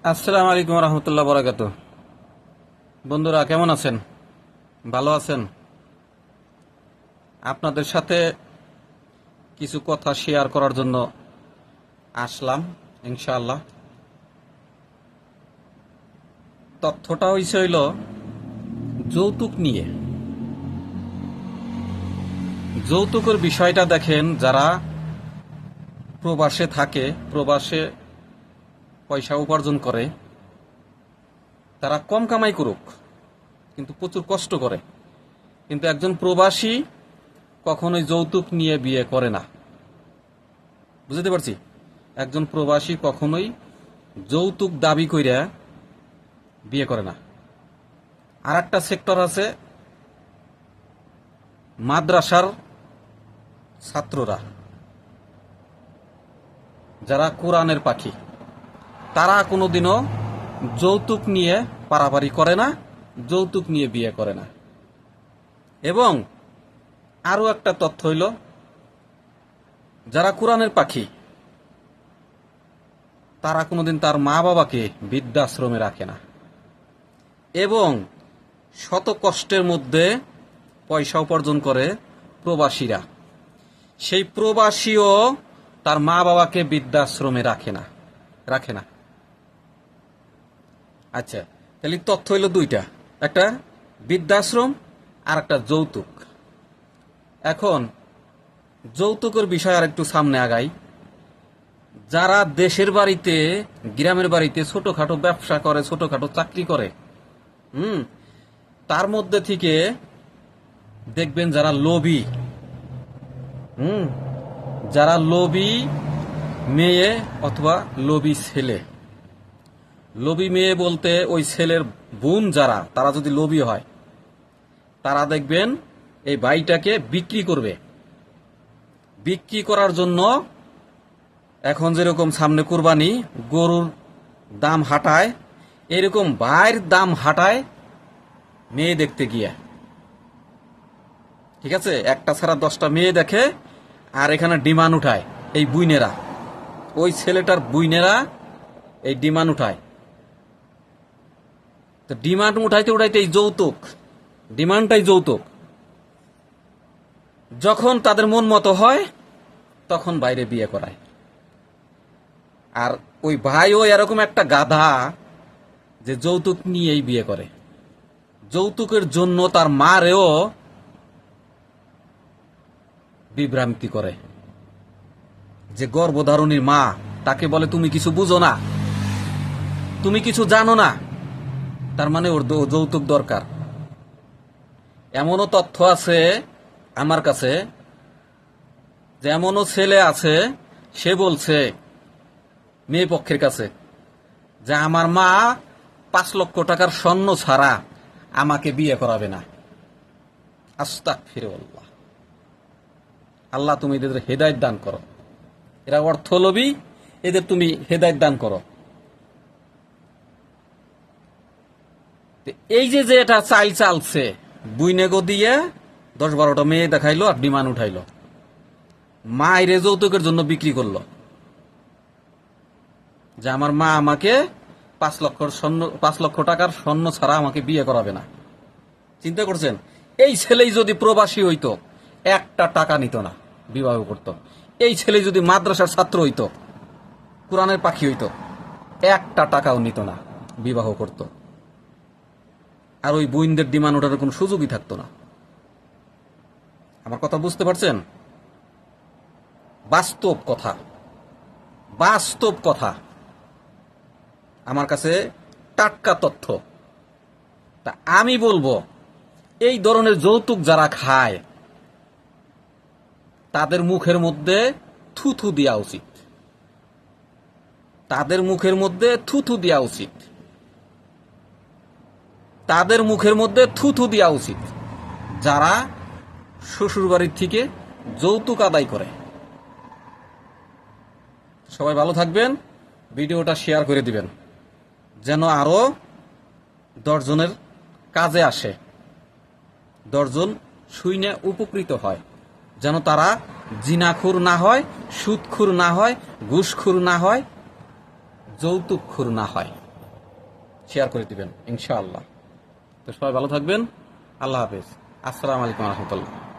আসসালামু আলাইকুম রহমতুল্লাহ বরাকাতু। বন্ধুরা কেমন আছেন? ভালো আছেন? আপনাদের সাথে কিছু কথা শেয়ার করার জন্য আসলাম ইনশাআল্লাহ। তথ্যটা হইল যৌতুক নিয়ে। যৌতুকের বিষয়টা দেখেন, যারা প্রবাসে থাকে, প্রবাসে পয়সা উপার্জন করে, তারা কম কামাই করুক কিন্তু প্রচুর কষ্ট করে, কিন্তু একজন প্রবাসী কখনোই যৌতুক নিয়ে বিয়ে করে না। বুঝতে পারছি? একজন প্রবাসী কখনোই যৌতুক দাবি কইরা বিয়ে করে না। আর একটা সেক্টর আছে মাদ্রাসার ছাত্ররা, যারা কোরআনের পাখি, তারা কোনোদিনও যৌতুক নিয়ে পারাপারি করে না, যৌতুক নিয়ে বিয়ে করে না। এবং আরো একটা তথ্য হইল, যারা কোরআনের পাখি, তারা কোনোদিন তার মা বাবাকে বৃদ্ধাশ্রমে রাখে না, এবং শত কষ্টের মধ্যে পয়সা উপার্জন করে প্রবাসীরা, সেই প্রবাসীও তার মা বাবাকে বৃদ্ধাশ্রমে রাখে না। আচ্ছা, তাহলে তথ্য হইল দুইটা, একটা বৃদ্ধাশ্রম আর একটা যৌতুক। এখন যৌতুকের বিষয় আর একটু সামনে আগাই। যারা দেশের বাড়িতে, গ্রামের বাড়িতে ছোটখাটো ব্যবসা করে, ছোটখাটো চাকরি করে, তার মধ্যে থেকে দেখবেন যারা লোভী, যারা লোভী মেয়ে অথবা লোভী ছেলে। লোভী মেয়ে বলতে ওই ছেলের বোন যারা, তারা যদি লোভী হয়, তারা দেখবেন এই ভাইটাকে বিক্রি করবে। বিক্রি করার জন্য এখন যেরকম সামনে কুরবানি, গরুর দাম হাঁটায়, এরকম ভাইয়ের দাম হাঁটায় মেয়ে দেখতে গিয়ে। ঠিক আছে, একটা ছাড়া 10টা মেয়ে দেখে, আর এখানে ডিমান্ড উঠায় এই বুইনেরা, ওই ছেলেটার বুইনেরা এই ডিমান্ড উঠায়। তো ডিমান্ড উঠাইতে উঠাইতে এই যৌতুক, ডিমান্ডটাই যৌতুক। যখন তাদের মন মতো হয় তখন বাইরে বিয়ে করায়। আর ওই ভাইও এরকম একটা গাধা যে যৌতুক নিয়েই বিয়ে করে। যৌতুকের জন্য তার মারেও বিভ্রান্তি করে। যে গর্ভধারণীর মা, তাকে বলে তুমি কিছু বুঝো না, তুমি কিছু জানো না, তার মানে ওর যৌতুক দরকার। এমনও তথ্য আছে আমার কাছে, যে এমনও ছেলে আছে, সে বলছে মেয়ে পক্ষের কাছে যে আমার মা 5 লক্ষ টাকার স্বর্ণ ছাড়া আমাকে বিয়ে করাবে না। আস্তাগফিরুল্লাহ। আল্লাহ তুমি এদের হেদায়েত দান করো। এরা অর্থলোভী, এদের তুমি হেদায়েত দান করো। এই যে এটা চালছে, বুইনেগো দিয়ে 10-12টা মেয়ে দেখাইলো আর ডিমান্ড উঠাইলো, মায়ের যৌতুকের জন্য বিক্রি করলো, যে আমার মা আমাকে 5 লক্ষ টাকার স্বর্ণ ছাড়া আমাকে বিয়ে করাবে না। চিন্তা করছেন? এই ছেলেই যদি প্রবাসী হইতো, 1টা টাকা নিত না, বিবাহ করত। এই ছেলে যদি মাদ্রাসার ছাত্র হইতো, কোরআনের পাখি হইতো, 1টা টাকাও নিত না, বিবাহ করত। আর ওই বুইনদের ডিমান্ড ওঠার কোনো সুযোগই থাকতো না। আমার কথা বুঝতে পারছেন? বাস্তব কথা, বাস্তব কথা, আমার কাছে টাটকা তথ্য। তা আমি বলবো, এই ধরনের যৌতুক যারা খায়, তাদের মুখের মধ্যে থুথু দেওয়া উচিত, তাদের মুখের মধ্যে থুথু দেওয়া উচিত, তাদের মুখের মধ্যে থুথু দেওয়া উচিত, যারা শ্বশুরবাড়ির থেকে যৌতুক আদায় করে। সবাই ভালো থাকবেন, ভিডিওটা শেয়ার করে দিবেন, যেন আরো 10 জনের কাজে আসে, 10 জন শুইনে উপকৃত হয়, যেন তারা জিনাখুর না হয়, সুদখুর না হয়, ঘুষখুর না হয়, যৌতুকখুর না হয়। শেয়ার করে দিবেন ইনশাআল্লাহ। তো সবাই ভালো থাকবেন। আল্লাহ হাফেজ। আসসালামু আলাইকুম রহমতুল্লাহ।